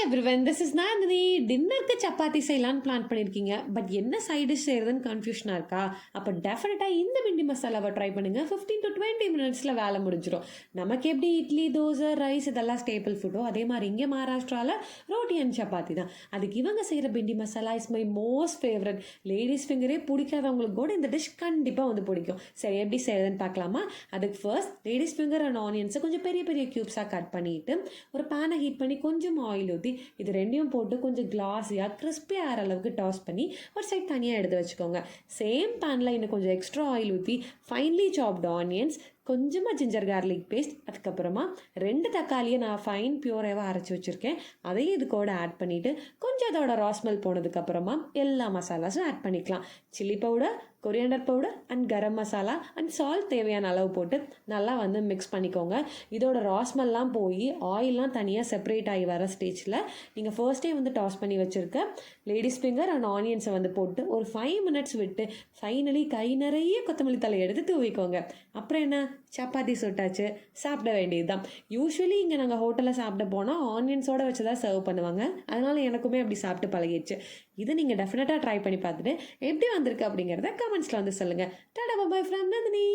Everyone, this is Nandini. டின்னருக்கு சப்பாத்தி செய்யலான்னு plan பண்ணியிருக்கீங்க. பட் என்ன சைட் டிஷ் செய்யறதுன்னு கன்ஃபியூஷனாக இருக்கா? அப்போ டெஃபினட்டாக இந்த பிண்டி மசாலாவை ட்ரை பண்ணுங்க. 15 to 20 மினிட்ஸில் வேலை முடிஞ்சிடும். நமக்கு எப்படி இட்லி, தோசை, ரைஸ் இதெல்லாம் ஸ்டேபிள் ஃபுட்டோ, அதே மாதிரி இங்கே மகாராஷ்டிராவில் ரோட்டி அண்ட் சப்பாத்தி தான். அதுக்கு இவங்க செய்கிற bhindi masala is my most favourite. Ladies ஃபிங்கரே பிடிக்காதவங்களுக்கு கூட இந்த டிஷ் கண்டிப்பாக வந்து பிடிக்கும். சரி, எப்படி செய்யறதுன்னு பார்க்கலாமா? அதுக்கு ஃபர்ஸ்ட் லேடிஸ் ஃபிங்கர் அண்ட் ஆனியன்ஸை கொஞ்சம் பெரிய பெரிய க்யூப்ஸாக கட் பண்ணிட்டு ஒரு பேனை ஹீட் பண்ணி கொஞ்சம் ஆயில் ஊற்றி இது ரெண்டையும் போட்டு கொஞ்சம் கிளாஸியாக கிறிஸ்பியாக ஆகிற அளவுக்கு டாஸ் பண்ணி ஒரு சைட் தனியாக எடுத்து வச்சுக்கோங்க. சேம் பேனில் இன்னும் கொஞ்சம் எக்ஸ்ட்ரா ஆயில் ஊற்றி ஃபைன்லி சாப்டு ஆனியன்ஸ், கொஞ்சமாக ஜிஞ்சர் கார்லிக் பேஸ்ட், அதுக்கப்புறமா 2 தக்காளியை நான் ஃபைன் பியூராக அரைச்சி வச்சுருக்கேன், அதையும் இது கூட ஆட் பண்ணிவிட்டு கொஞ்சம் அதோட ராஸ்மெல் போனதுக்கப்புறமா எல்லா மசாலாஸும் ஆட் பண்ணிக்கலாம். Chilli powder, coriander powder and garam masala and salt தேவையான அளவு போட்டு நல்லா வந்து மிக்ஸ் பண்ணிக்கோங்க. இதோட ராஸ்மெல்லாம் போய் ஆயிலெலாம் தனியாக செப்பரேட் ஆகி வர ஸ்டேஜில் நீங்கள் ஃபர்ஸ்டே வந்து டாஸ் பண்ணி வச்சுருக்க லேடிஸ் ஃபிங்கர் அண்ட் ஆனியன்ஸை வந்து போட்டு ஒரு 5 மினிட்ஸ் விட்டு ஃபைனலி கை நிறைய கொத்தமல்லி தலை எடுத்து தூவிக்கோங்க. அப்புறம் என்ன, சப்பாத்தி சுட்டாச்சு, சாப்பிட வேண்டியது தான். யூஸ்வலி இங்கே நாங்கள் ஹோட்டலில் சாப்பிட போனால் ஆனியன்ஸோடு வச்சு தான் சர்வ் பண்ணுவாங்க. அதனால் எனக்குமே அப்படி சாப்பிட்டு பழகிடுச்சு. இதை நீங்கள் டெஃபினட்டாக ட்ரை பண்ணி பார்த்துட்டு எப்படி வந்திருக்கு அப்படிங்கிறத கமெண்ட்ஸில் வந்து சொல்லுங்கள். Tata bye from Nandini.